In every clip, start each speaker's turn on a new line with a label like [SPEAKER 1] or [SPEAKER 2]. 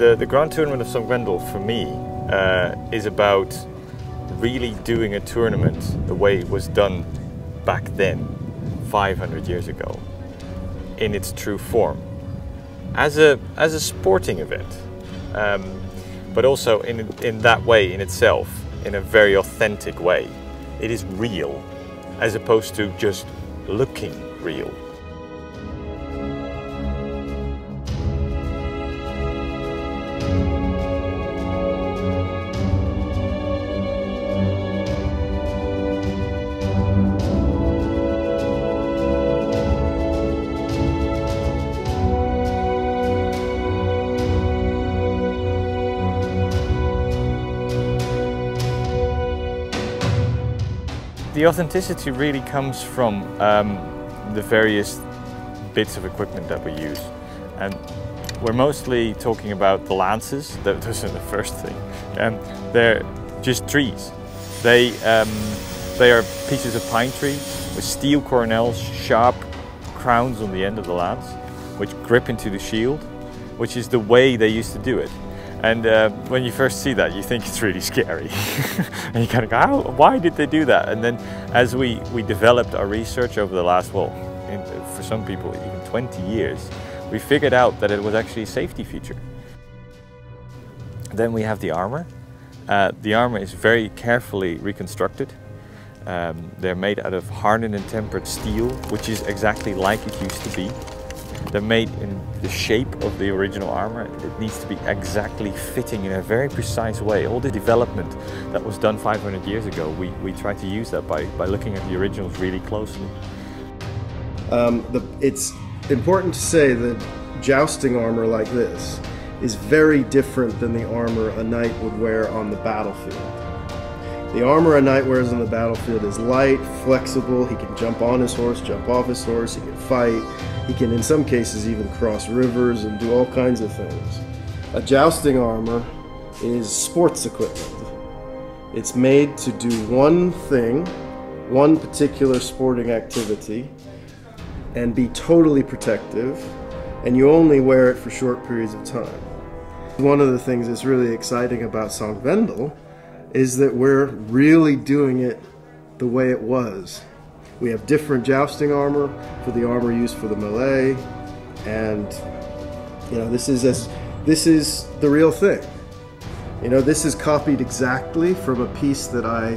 [SPEAKER 1] The Grand Tournament of St. Wendel for me is about really doing a tournament the way it was done back then, 500 years ago, in its true form, as a sporting event, but also in that way in itself, in a very authentic way. It is real, as opposed to just looking real. The authenticity really comes from the various bits of equipment that we use. And we're mostly talking about the lances. Those are the first thing. They're just trees. They are pieces of pine tree with steel coronels, sharp crowns on the end of the lance, which grip into the shield, which is the way they used to do it. And when you first see that, you think it's really scary. And you kind of go, why did they do that? And then as we developed our research over the last, well, for some people, even 20 years, we figured out that it was actually a safety feature. Then we have the armor. The armor is very carefully reconstructed. They're made out of hardened and tempered steel, which is exactly like it used to be. They're made in the shape of the original armor. It needs to be exactly fitting in a very precise way. All the development that was done 500 years ago, we try to use that by looking at the originals really closely.
[SPEAKER 2] It's important to say that jousting armor like this is very different than the armor a knight would wear on the battlefield. The armor a knight wears on the battlefield is light, flexible. He can jump on his horse, jump off his horse, he can fight. He can, in some cases, even cross rivers and do all kinds of things. A jousting armor is sports equipment. It's made to do one thing, one particular sporting activity, and be totally protective, and you only wear it for short periods of time. One of the things that's really exciting about St. Wendel is that we're really doing it the way it was. We have different jousting armor for the armor used for the melee, and this is the real thing. This is copied exactly from a piece that I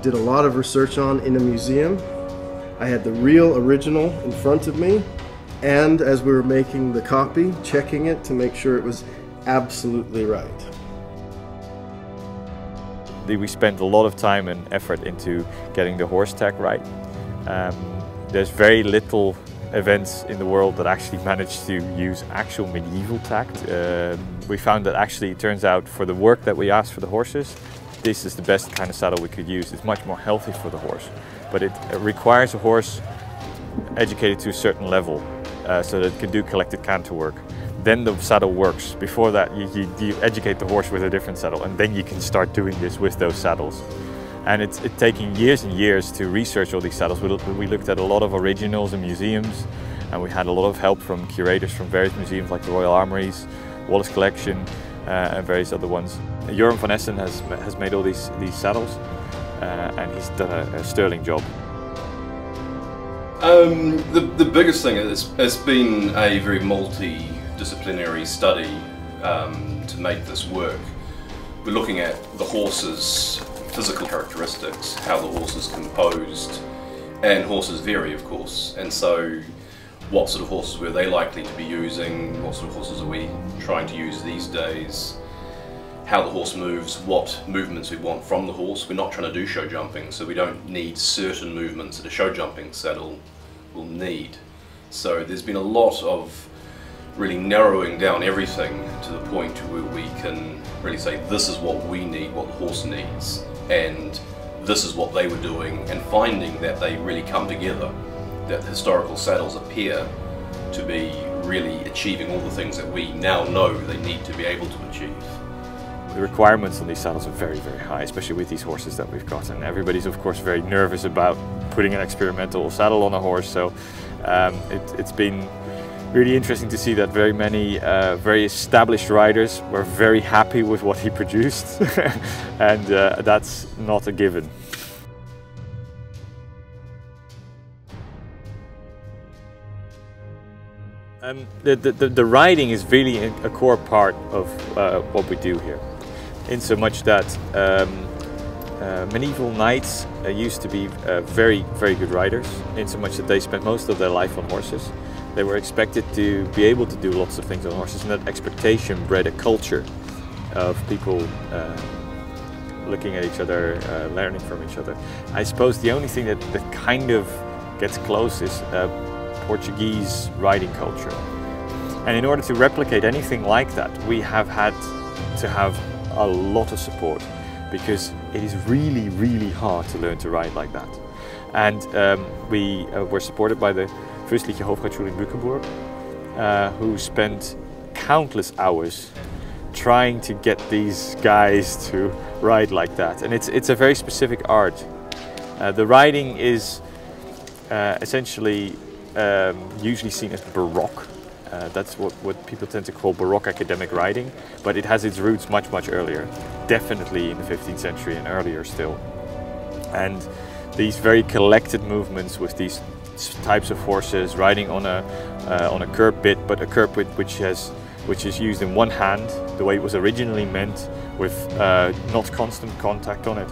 [SPEAKER 2] did a lot of research on in a museum. I had the real original in front of me, and as we were making the copy, checking it to make sure it was absolutely right.
[SPEAKER 1] We spent a lot of time and effort into getting the horse tack right. There's very little events in the world that actually manage to use actual medieval tack. We found that actually it turns out for the work that we asked for the horses, this is the best kind of saddle we could use. It's much more healthy for the horse, but it requires a horse educated to a certain level so that it can do collected canter work. Then the saddle works. Before that, you educate the horse with a different saddle, and then you can start doing this with those saddles. And it's taking years and years to research all these saddles. We looked at a lot of originals in museums, and we had a lot of help from curators from various museums like the Royal Armories, Wallace Collection, and various other ones. Joram van Essen has made all these saddles, and he's done a sterling job.
[SPEAKER 3] The biggest thing is it's been a very multidisciplinary study to make this work. We're looking at the horse's physical characteristics, how the horse is composed, and horses vary, of course, and so what sort of horses were they likely to be using, what sort of horses are we trying to use these days, how the horse moves, what movements we want from the horse. We're not trying to do show jumping, so we don't need certain movements that a show jumping saddle will need. So there's been a lot of really narrowing down everything to the point where we can really say this is what we need, what the horse needs, and this is what they were doing, and finding that they really come together, that the historical saddles appear to be really achieving all the things that we now know they need to be able to achieve.
[SPEAKER 1] The requirements on these saddles are very, very high, especially with these horses that we've got, and everybody's of course very nervous about putting an experimental saddle on a horse, so it's been really interesting to see that very many very established riders were very happy with what he produced, and that's not a given. The riding is really a core part of what we do here, in so much that medieval knights used to be very good riders, in so much that they spent most of their life on horses. They were expected to be able to do lots of things on horses, and that expectation bred a culture of people looking at each other, learning from each other. I suppose the only thing that kind of gets close is Portuguese riding culture. And in order to replicate anything like that, we have had to have a lot of support, because it is really hard to learn to ride like that. And we were supported by the Fürstliche Hofreitschule in Bückeburg, who spent countless hours trying to get these guys to ride like that. And it's a very specific art. The riding is essentially usually seen as Baroque. That's what people tend to call Baroque academic riding, but it has its roots much earlier, definitely in the 15th century and earlier still. And these very collected movements with these types of horses riding on a curb bit, but a curb bit which is used in one hand, the way it was originally meant, with not constant contact on it.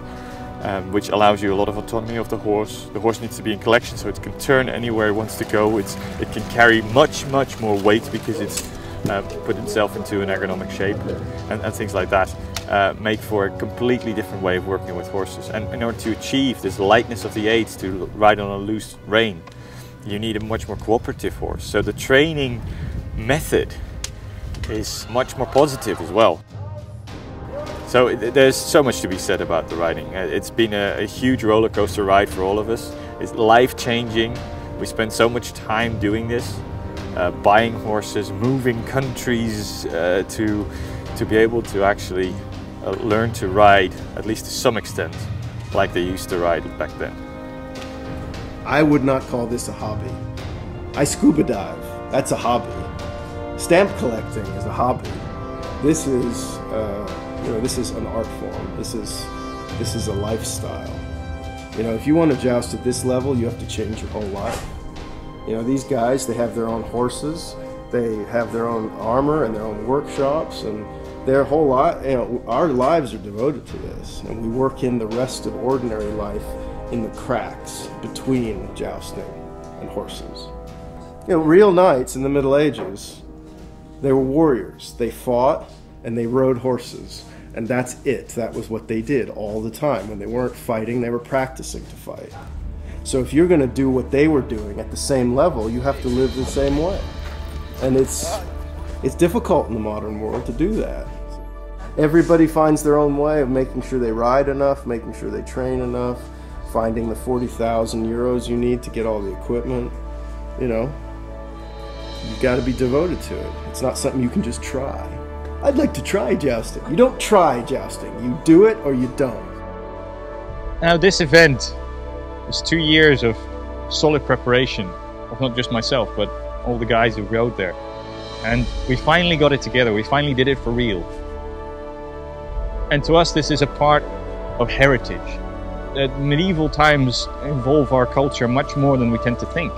[SPEAKER 1] Which allows you a lot of autonomy of the horse. The horse needs to be in collection, so it can turn anywhere it wants to go. It can carry much more weight because it's put itself into an ergonomic shape, and things like that make for a completely different way of working with horses. And in order to achieve this lightness of the aids to ride on a loose rein, you need a much more cooperative horse. So the training method is much more positive as well. So there's so much to be said about the riding. It's been a huge roller coaster ride for all of us. It's life-changing. We spend so much time doing this, buying horses, moving countries to be able to actually learn to ride, at least to some extent, like they used to ride back then.
[SPEAKER 2] I would not call this a hobby. I scuba dive. That's a hobby. Stamp collecting is a hobby. This is this is an art form. This is a lifestyle. If you want to joust at this level, you have to change your whole life. These guys, they have their own horses, they have their own armor and their own workshops, and their whole life. Our lives are devoted to this, and we work in the rest of ordinary life in the cracks between jousting and horses. Real knights in the Middle Ages, they were warriors. They fought and they rode horses. And that's it. That was what they did all the time. When they weren't fighting, they were practicing to fight. So if you're going to do what they were doing at the same level, you have to live the same way. And it's difficult in the modern world to do that. Everybody finds their own way of making sure they ride enough, making sure they train enough, finding the 40,000 euros you need to get all the equipment. You've got to be devoted to it. It's not something you can just try. I'd like to try jousting. You don't try jousting. You do it or you don't.
[SPEAKER 4] Now this event is 2 years of solid preparation of not just myself, but all the guys who rode there. And we finally got it together. We finally did it for real. And to us, this is a part of heritage. Medieval times involve our culture much more than we tend to think.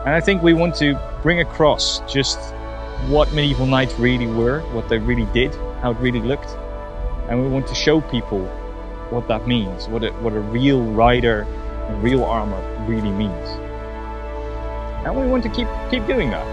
[SPEAKER 4] And I think we want to bring across just what medieval knights really were, what they really did, how it really looked. And we want to show people what that means, what a real rider and real armor really means. And we want to keep doing that.